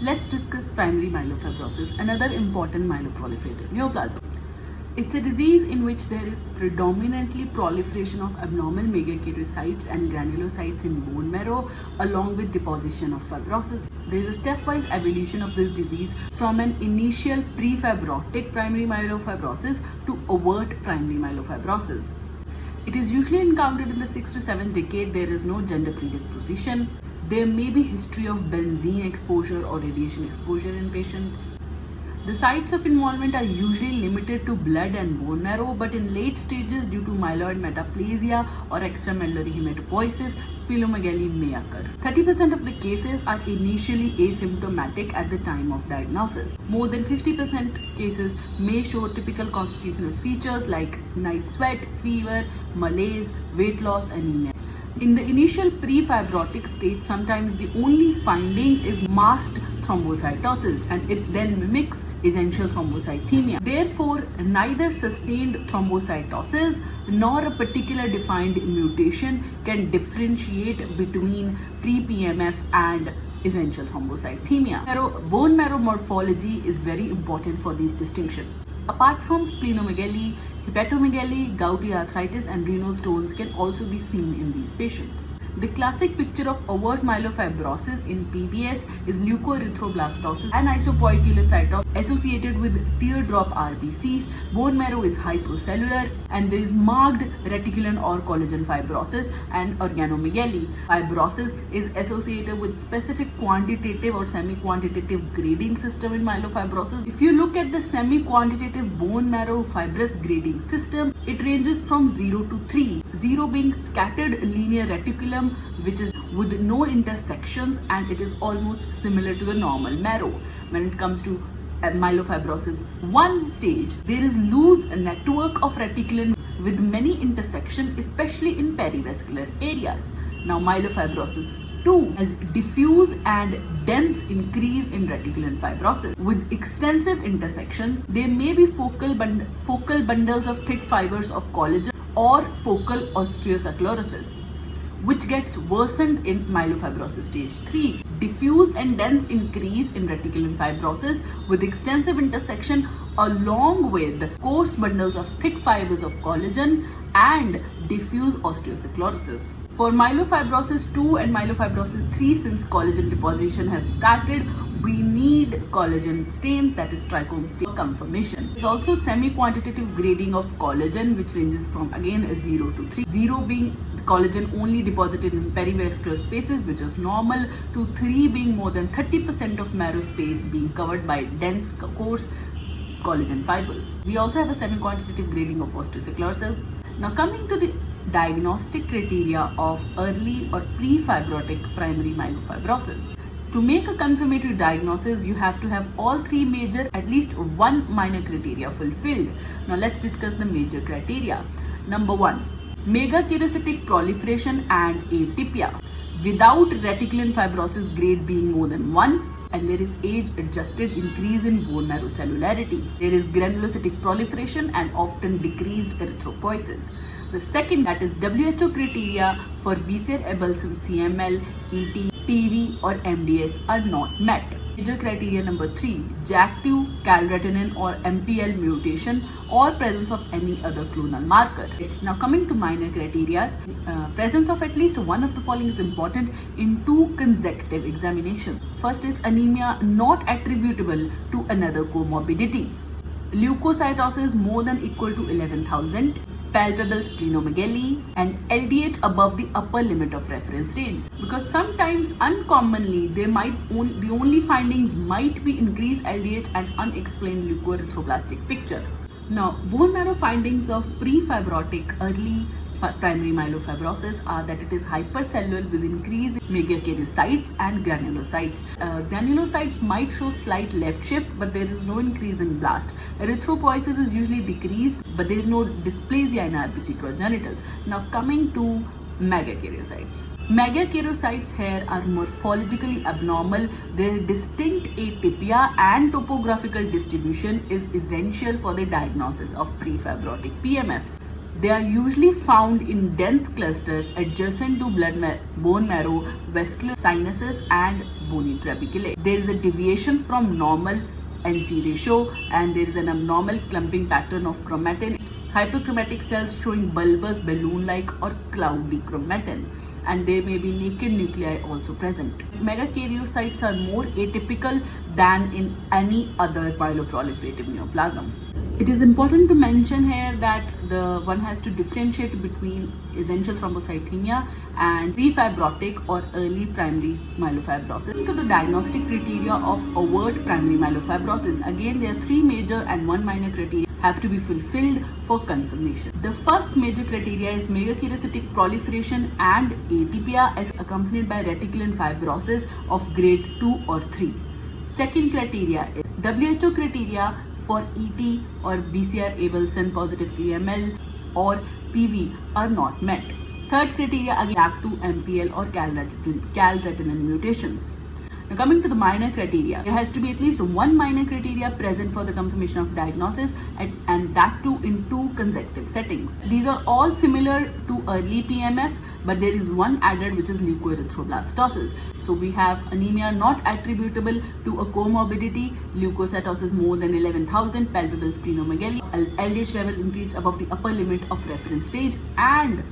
Let's discuss primary myelofibrosis, another important myeloproliferative neoplasm. It's a disease in which there is predominantly proliferation of abnormal megakaryocytes and granulocytes in bone marrow, along with deposition of fibrosis. There is a stepwise evolution of this disease from an initial prefibrotic primary myelofibrosis to overt primary myelofibrosis. It is usually encountered in the 6 to 7 decade. There is no gender predisposition. There may be history of benzene exposure or radiation exposure in patients. The sites of involvement are usually limited to blood and bone marrow, but in late stages, due to myeloid metaplasia or extramedullary hematopoiesis, splenomegaly may occur. 30% of the cases are initially asymptomatic at the time of diagnosis. More than 50% cases may show typical constitutional features like night sweat, fever, malaise, weight loss, anemia. In the initial prefibrotic stage, sometimes the only finding is masked thrombocytosis, and it then mimics essential thrombocythemia. Therefore, neither sustained thrombocytosis nor a particular defined mutation can differentiate between pre-PMF and essential thrombocythemia. Bone marrow morphology is very important for this distinction. Apart from splenomegaly, hepatomegaly, gouty arthritis and renal stones can also be seen in these patients. The classic picture of overt myelofibrosis in PBS is leukoerythroblastosis and isopoikilocytosis associated with teardrop RBCs. Bone marrow is hypocellular and there is marked reticulin or collagen fibrosis and organomegaly. Fibrosis is associated with specific quantitative or semi-quantitative grading system in myelofibrosis. If you look at the semi-quantitative bone marrow fibrous grading system, it ranges from 0 to 3. 0 being scattered linear reticulum, which is with no intersections, and it is almost similar to the normal marrow. When it comes to myelofibrosis 1 stage, there is loose network of reticulin with many intersections, especially in perivascular areas. Now myelofibrosis 2 has diffuse and dense increase in reticulin fibrosis with extensive intersections. There may be focal bundles of thick fibers of collagen or focal osteosclerosis, which gets worsened in myelofibrosis stage 3. Diffuse and dense increase in reticulin fibrosis with extensive intersection along with coarse bundles of thick fibers of collagen and diffuse osteosclerosis. For myelofibrosis 2 and myelofibrosis 3, since collagen deposition has started, we need collagen stains, that is trichome stain confirmation. There is also semi-quantitative grading of collagen, which ranges from again 0 to 3. 0 being collagen only deposited in perivascular spaces, which is normal, to 3 being more than 30% of marrow space being covered by dense, coarse collagen fibers. We also have a semi-quantitative grading of osteosclerosis. Now coming to the diagnostic criteria of early or pre-fibrotic primary myelofibrosis. To make a confirmatory diagnosis, you have to have all 3 major, at least 1 minor criteria fulfilled. Now let's discuss the major criteria. Number 1, megakaryocytic proliferation and atypia without reticulin fibrosis grade being more than 1, and there is age-adjusted increase in bone marrow cellularity. There is granulocytic proliferation and often decreased erythropoiesis. The second, that is WHO criteria for Beecher-Abelson CML, ET, PV or MDS are not met. Major criteria number 3, JAK2, calretinin or MPL mutation or presence of any other clonal marker. Now coming to minor criteria, presence of at least one of the following is important in 2 consecutive examinations. First is anemia not attributable to another comorbidity. Leukocytosis more than equal to 11,000. Palpable splenomegaly, and LDH above the upper limit of reference range, because sometimes uncommonly the only findings might be increased LDH and unexplained leukoerythroblastic picture. Now bone marrow findings of prefibrotic early primary myelofibrosis are that it is hypercellular with increase in megakaryocytes and granulocytes. Granulocytes might show slight left shift, but there is no increase in blast. Erythropoiesis is usually decreased, but there is no dysplasia in RBC progenitors. Now coming to megakaryocytes. Megakaryocytes here are morphologically abnormal. Their distinct atypia and topographical distribution is essential for the diagnosis of prefibrotic PMF. They are usually found in dense clusters adjacent to bone marrow, vascular sinuses, and bony trabeculae. There is a deviation from normal NC ratio, and there is an abnormal clumping pattern of chromatin. Hyperchromatic cells showing bulbous balloon-like or cloudy chromatin, and there may be naked nuclei also present. Megakaryocytes are more atypical than in any other myeloproliferative neoplasm. It is important to mention here that one has to differentiate between essential thrombocythemia and prefibrotic or early primary myelofibrosis. To the diagnostic criteria of overt primary myelofibrosis, again there are 3 major and 1 minor criteria have to be fulfilled for confirmation. The first major criteria is megakaryocytic proliferation and atypia as accompanied by reticular fibrosis of grade 2 or 3. Second criteria is WHO criteria for ET or BCR Abelson positive CML or PV are not met. Third criteria again JAK2, MPL or calretinine mutations. Now coming to the minor criteria, there has to be at least 1 minor criteria present for the confirmation of diagnosis, and that too in 2 consecutive settings. These are all similar to early PMF, but there is one added, which is leukoerythroblastosis. So we have anemia not attributable to a comorbidity, leukocytosis more than 11,000, palpable splenomegaly, LDH level increased above the upper limit of reference stage, and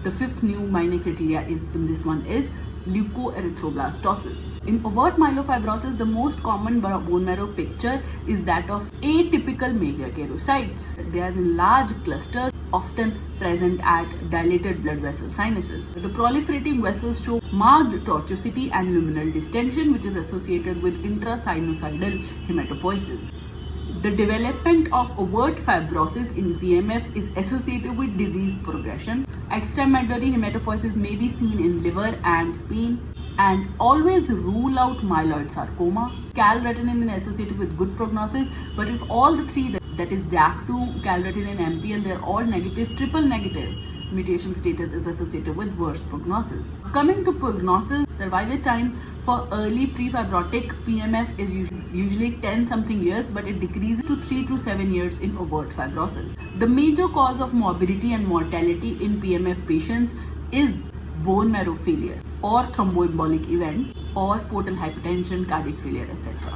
the 5th new minor criteria is in this one is leukoerythroblastosis. In overt myelofibrosis, the most common bone marrow picture is that of atypical megakaryocytes. They are in large clusters, often present at dilated blood vessel sinuses. The proliferating vessels show marked tortuosity and luminal distension, which is associated with intrasinusoidal hematopoiesis. The development of overt fibrosis in PMF is associated with disease progression. Extramedullary hematopoiesis may be seen in liver and spleen, and always rule out myeloid sarcoma. Calretinine is associated with good prognosis, but if all the 3, that is JAK2, calretinine, MPL, they are all negative, triple negative, mutation status is associated with worse prognosis. Coming to prognosis, survival time for early prefibrotic PMF is usually 10 something years, but it decreases to 3 to 7 years in overt fibrosis. The major cause of morbidity and mortality in PMF patients is bone marrow failure or thromboembolic event or portal hypertension, cardiac failure, etc.